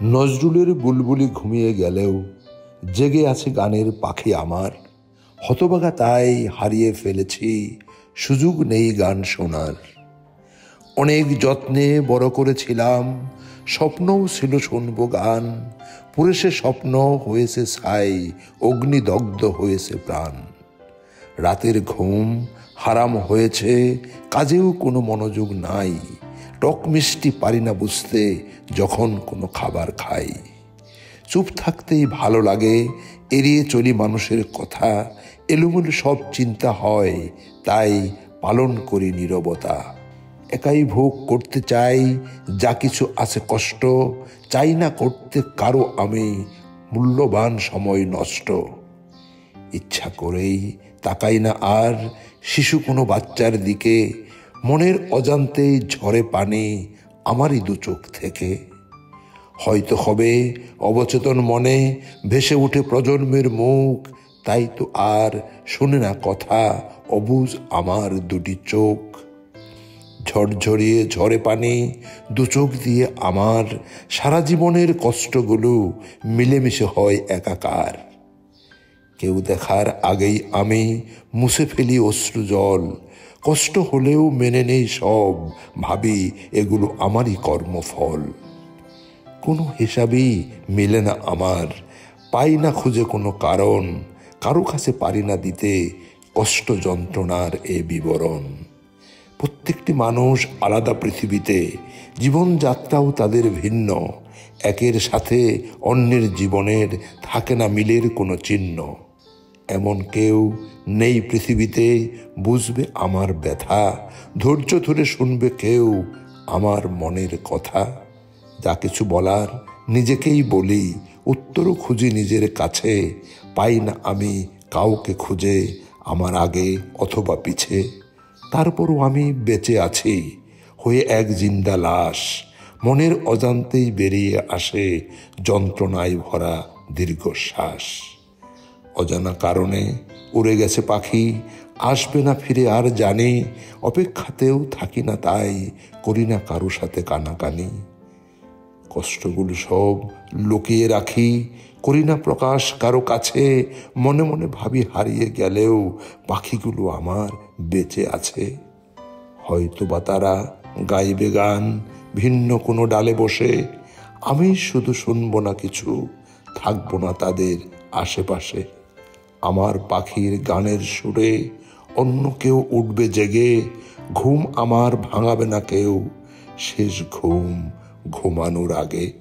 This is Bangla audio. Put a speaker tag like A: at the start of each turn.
A: নজরুলের বুলবুলি ঘুমিয়ে গেলেও জেগে আছে গানের পাখি আমার। হতভাগা তাই হারিয়ে ফেলেছি, সুযোগ নেই গান শোনার। অনেক যত্নে বড় করেছিলাম, স্বপ্নও ছিল শুনব গান। পুরে সে স্বপ্ন হয়েছে ছাই, অগ্নিদগ্ধ হয়েছে প্রাণ। রাতের ঘুম হারাম হয়েছে, কাজেও কোনো মনোযোগ নাই। টক মিষ্টি পারি না বুঝতে যখন কোনো খাবার খাই। চুপ থাকতেই ভালো লাগে, এড়িয়ে চলি মানুষের কথা। এলোমেলো সব চিন্তা হয়, তাই পালন করি নীরবতা। একাই ভোগ করতে চাই যা কিছু আছে কষ্ট, চাই না করতে কারো আমি মূল্যবান সময় নষ্ট। ইচ্ছা করেই তাকাই না আর শিশু কোনো বাচ্চার দিকে, মনের অজান্তেই ঝরে পানি আমারই দু চোখ থেকে। হয়তো হবে অবচেতন মনে ভেসে উঠে প্রজন্মের মুখ, তাই তো আর শোনে না কথা অবুঝ আমার দুটি চোখ। ঝরঝরিয়ে ঝরে পানি দু চোখ দিয়ে আমার, সারা জীবনের কষ্টগুলো মিলেমিশে হয় একাকার। কেউ দেখার আগেই আমি মুছে ফেলি অশ্রু জল। কষ্ট হলেও মেনে নেই সব, ভাবি এগুলো আমারই কর্মফল। কোনো হিসাবই মেলে না আমার, পাই না খুঁজে কোনো কারণ। কারো কাছে পারি না দিতে কষ্ট যন্ত্রণার এ বিবরণ। প্রত্যেকটি মানুষ আলাদা পৃথিবীতে, জীবনযাত্রাও তাদের ভিন্ন। একের সাথে অন্যের জীবনের থাকে না মিলের কোনো চিহ্ন। এমন কেউ নেই পৃথিবীতে বুঝবে আমার ব্যথা, ধৈর্য ধরে শুনবে কেউ আমার মনের কথা। যা কিছু বলার নিজেকেই বলি, উত্তরও খুঁজি নিজের কাছে। পাই না আমি কাউকে খুঁজে আমার আগে অথবা পিছে। তারপরও আমি বেঁচে আছি, হয়ে এক জিন্দা লাশ। মনের অজান্তেই বেরিয়ে আসে যন্ত্রণায় ভরা দীর্ঘশ্বাস। অজানা কারণে উড়ে গেছে পাখি, আসবে না ফিরে আর জানি। অপেক্ষাতেও থাকি না তাই, করি না কারো সাথে কানাকানি। কষ্টগুলো সব লুকিয়ে রাখি, করি না প্রকাশ কারো কাছে। মনে মনে ভাবি হারিয়ে গেলেও পাখিগুলো আমার বেঁচে আছে। হয়তো বা তারা গাইবে গান ভিন্ন কোনো ডালে বসে, আমি শুধু শুনবো না কিছু, থাকবো না তাদের আশেপাশে। আমার পাখির গানের সুরে অন্য কেউ উঠবে জেগে, ঘুম আমার ভাঙাবে না কেউ, শেষ ঘুম ঘুমানোর আগে।